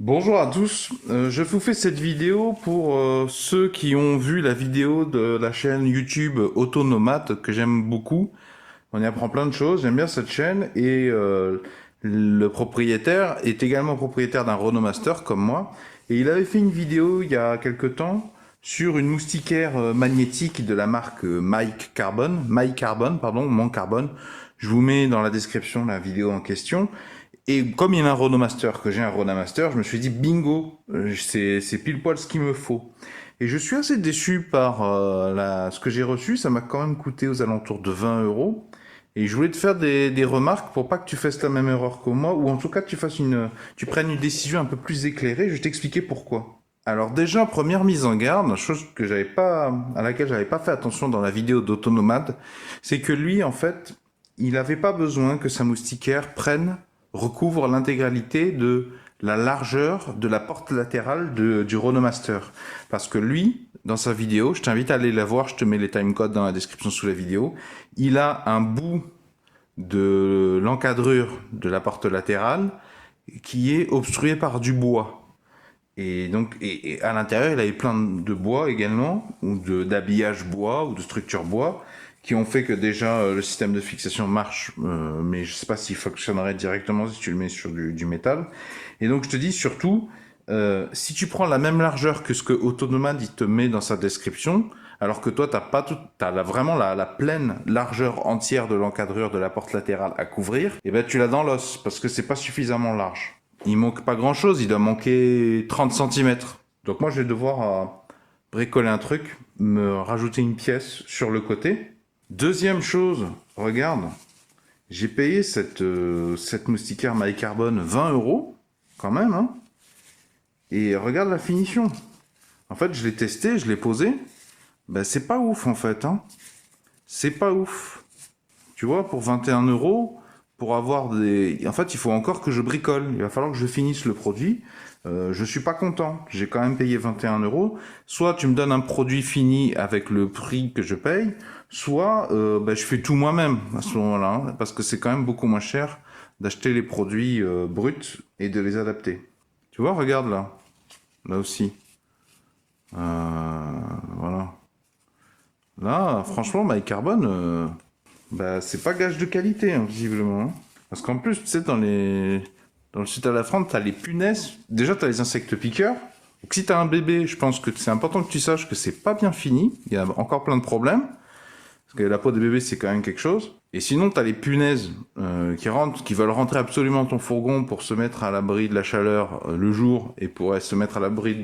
Bonjour à tous, je vous fais cette vidéo pour ceux qui ont vu la vidéo de la chaîne YouTube Autonomate que j'aime beaucoup. On y apprend plein de choses, j'aime bien cette chaîne et le propriétaire est également propriétaire d'un Ronomaster comme moi. Et il avait fait une vidéo il y a quelque temps sur une moustiquaire magnétique de la marque My Carbon, pardon, Mon Carbone. Je vous mets dans la description la vidéo en question. Et comme il a un Ronomaster, que j'ai un Ronomaster, je me suis dit bingo, c'est pile poil ce qu'il me faut. Et je suis assez déçu par ce que j'ai reçu, ça m'a quand même coûté aux alentours de 20 euros. Et je voulais te faire des remarques pour pas que tu fasses la même erreur que moi, ou en tout cas que tu prennes une décision un peu plus éclairée. Je vais t'expliquer pourquoi. Alors déjà, première mise en garde, chose que à laquelle j'avais pas fait attention dans la vidéo d'Autonomade, c'est que lui, en fait, il n'avait pas besoin que sa moustiquaire recouvre l'intégralité de la largeur de la porte latérale du Ronomaster. Parce que lui, dans sa vidéo, je t'invite à aller la voir, je te mets les timecodes dans la description sous la vidéo, il a un bout de l'encadrure de la porte latérale qui est obstrué par du bois. Et donc, et à l'intérieur, il avait plein de bois également, ou d'habillage bois, ou de structure bois, qui ont fait que déjà le système de fixation marche, mais je sais pas s'il fonctionnerait directement si tu le mets sur du métal. Et donc, je te dis surtout, si tu prends la même largeur que ce que Autonomad il te met dans sa description, alors que toi, vraiment la pleine largeur entière de l'encadrure de la porte latérale à couvrir, et ben tu l'as dans l'os, parce que c'est pas suffisamment large. Il manque pas grand chose, il doit manquer 30 centimètres. Donc moi je vais devoir bricoler un truc, me rajouter une pièce sur le côté. Deuxième chose, regarde, j'ai payé cette moustiquaire My Carbone 20 euros, quand même, hein. Et regarde la finition. En fait, je l'ai testé, je l'ai posé. Ben, c'est pas ouf, en fait, hein. C'est pas ouf. Tu vois, pour 21 euros, pour avoir des... En fait, il faut encore que je bricole. Il va falloir que je finisse le produit. Je suis pas content. J'ai quand même payé 21 euros. Soit tu me donnes un produit fini avec le prix que je paye, soit je fais tout moi-même à ce moment-là, hein, parce que c'est quand même beaucoup moins cher d'acheter les produits bruts et de les adapter. Tu vois, regarde là. Là aussi. Voilà. Là, franchement, My Carbone, c'est pas gage de qualité, hein, visiblement, hein. Parce qu'en plus, tu sais, dans le sud à la France, t'as les punaises. Déjà, t'as les insectes piqueurs. Donc, si t'as un bébé, je pense que c'est important que tu saches que c'est pas bien fini. Il y a encore plein de problèmes. Parce que la peau des bébés, c'est quand même quelque chose. Et sinon, t'as les punaises qui veulent rentrer absolument dans ton fourgon pour se mettre à l'abri de la chaleur le jour et pour se mettre à l'abri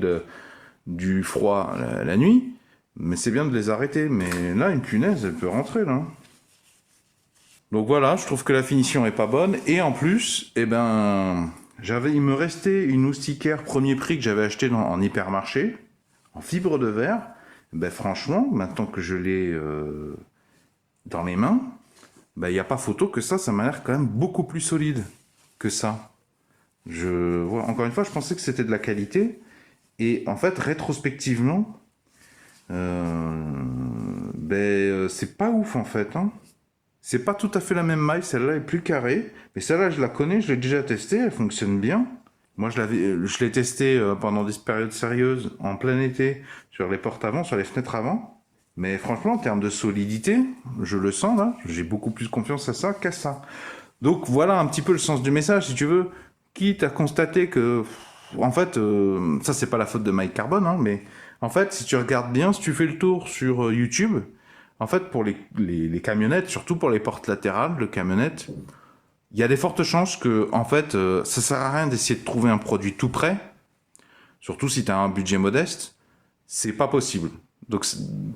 du froid la nuit. Mais c'est bien de les arrêter. Mais là, une punaise, elle peut rentrer, là. Donc voilà, je trouve que la finition est pas bonne. Et en plus, il me restait une moustiquaire premier prix que j'avais acheté en hypermarché, en fibre de verre. Ben franchement, maintenant que je l'ai dans les mains, il n'y a pas photo que ça m'a l'air quand même beaucoup plus solide que ça. Encore une fois, je pensais que c'était de la qualité. Et en fait, rétrospectivement, c'est pas ouf en fait, hein. C'est pas tout à fait la même maille, celle-là est plus carrée. Mais celle-là, je la connais, je l'ai déjà testée, elle fonctionne bien. Moi, je l'ai testée pendant des périodes sérieuses, en plein été, sur les portes avant, sur les fenêtres avant. Mais franchement, en termes de solidité, je le sens là, j'ai beaucoup plus confiance à ça qu'à ça. Donc voilà un petit peu le sens du message, si tu veux. Quitte à constater que, en fait, ça c'est pas la faute de Mike Carbone, hein, mais en fait, si tu regardes bien, si tu fais le tour sur YouTube, en fait, pour les camionnettes, surtout pour les portes latérales de camionnettes, il y a des fortes chances que, en fait, ça sert à rien d'essayer de trouver un produit tout prêt, surtout si tu as un budget modeste, c'est pas possible. Donc,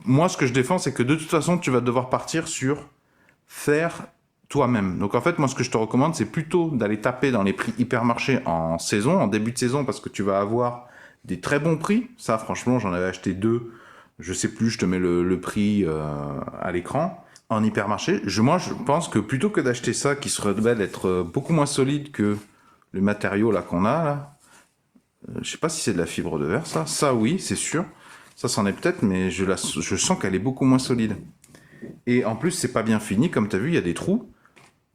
moi, ce que je défends, c'est que de toute façon, tu vas devoir partir sur faire toi-même. Donc, en fait, moi, ce que je te recommande, c'est plutôt d'aller taper dans les prix hypermarchés en saison, en début de saison, parce que tu vas avoir des très bons prix. Ça, franchement, j'en avais acheté deux. Je sais plus, je te mets le prix à l'écran. En hypermarché, moi, je pense que plutôt que d'acheter ça, qui serait d'être beaucoup moins solide que le matériau là qu'on a, là, je sais pas si c'est de la fibre de verre, ça. Ça, oui, c'est sûr. Ça, c'en est peut-être, mais je sens qu'elle est beaucoup moins solide. Et en plus, c'est pas bien fini, comme tu as vu, il y a des trous.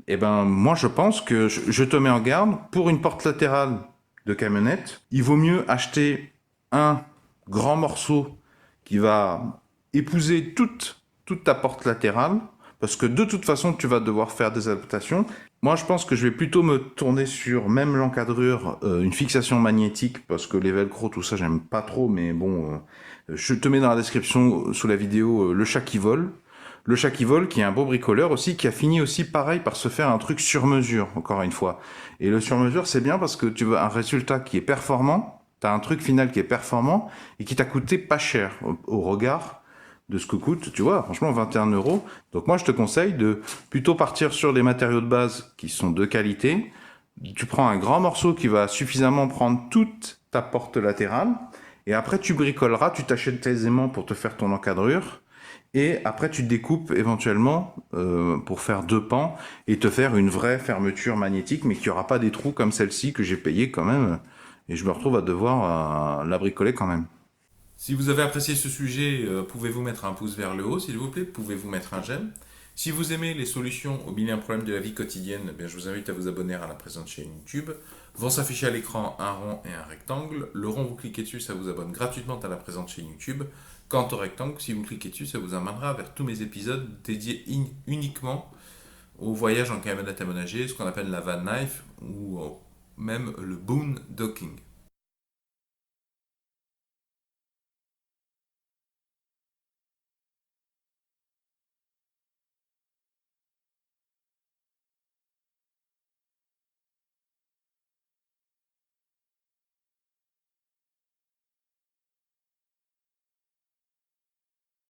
Et ben, moi, je pense que je te mets en garde pour une porte latérale de camionnette. Il vaut mieux acheter un grand morceau qui va épouser toute ta porte latérale, parce que de toute façon, tu vas devoir faire des adaptations. Moi, je pense que je vais plutôt me tourner sur même l'encadrure, une fixation magnétique, parce que les velcro, tout ça, j'aime pas trop, mais bon, je te mets dans la description sous la vidéo le chat qui vole. Le chat qui vole, qui est un beau bricoleur aussi, qui a fini aussi pareil par se faire un truc sur mesure, encore une fois. Et le sur mesure, c'est bien parce que tu veux un résultat qui est performant, t'as un truc final qui est performant et qui t'a coûté pas cher au regard de ce que coûte, tu vois, franchement 21 euros. Donc moi je te conseille de plutôt partir sur des matériaux de base qui sont de qualité. Tu prends un grand morceau qui va suffisamment prendre toute ta porte latérale et après tu bricoleras, tu t'achètes tes aimants pour te faire ton encadrure et après tu découpes éventuellement pour faire 2 pans et te faire une vraie fermeture magnétique mais qui aura pas des trous comme celle-ci que j'ai payé quand même et je me retrouve à devoir la bricoler quand même. Si vous avez apprécié ce sujet, pouvez-vous mettre un pouce vers le haut, s'il vous plaît, pouvez-vous mettre un j'aime. Si vous aimez les solutions aux milliers de problèmes de la vie quotidienne, eh bien, je vous invite à vous abonner à la présente chaîne YouTube. Vont s'afficher à l'écran un rond et un rectangle. Le rond, vous cliquez dessus, ça vous abonne gratuitement à la présente chaîne YouTube. Quant au rectangle, si vous cliquez dessus, ça vous amènera vers tous mes épisodes dédiés uniquement au voyage en camionnette aménagée, ce qu'on appelle la van life ou même le boondocking.